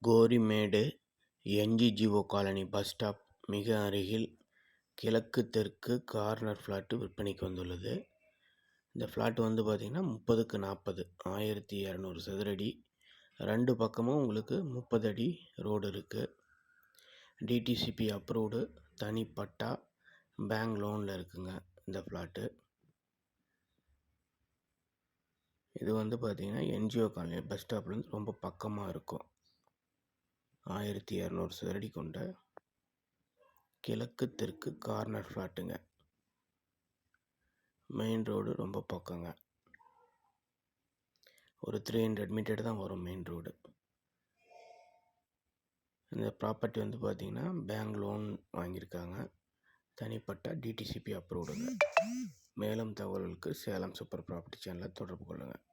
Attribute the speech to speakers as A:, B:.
A: Gorimedu NGO colony bus stop மிக அருகில் கிழக்கு தெற்கு கார்னர் ஃப்ளாட்டு விற்பனைக்கு வந்துள்ளது. இந்த ஃப்ளாட் வந்து பார்த்திங்கன்னா 30க்கு 40 1200 சதுரடி. 2 பக்கமும் உங்களுக்கு 30 அடி ரோடு இருக்குது. டிடிசிபி அப்ரூவ்டு, தனி பட்டா, பேங்க் லோனில் இருக்குங்க இந்த ஃப்ளாட்டு. இது வந்து பார்த்திங்கன்னா என்ஜிஓ காலனி பஸ் ஸ்டாப்லேருந்து ரொம்ப பக்கமாக இருக்கும். 1200 சதுரடி கொண்ட கிழக்கு தெற்கு கார்னர் ஃப்ளாட்டுங்க. மெயின் ரோடு ரொம்ப பக்கங்க. ஒரு 300 மீட்டர் தான் வரும் மெயின் ரோடு. இந்த ப்ராப்பர்ட்டி வந்து பார்த்திங்கன்னா பேங்க் லோன் வாங்கியிருக்காங்க. தனிப்பட்ட டிடிசிபி அப்ரூவ்டுங்க. மேலும் தகவல்களுக்கு சேலம் சூப்பர் ப்ராப்பர்ட்டி சேனலை தொடர்பு கொள்ளுங்கள்.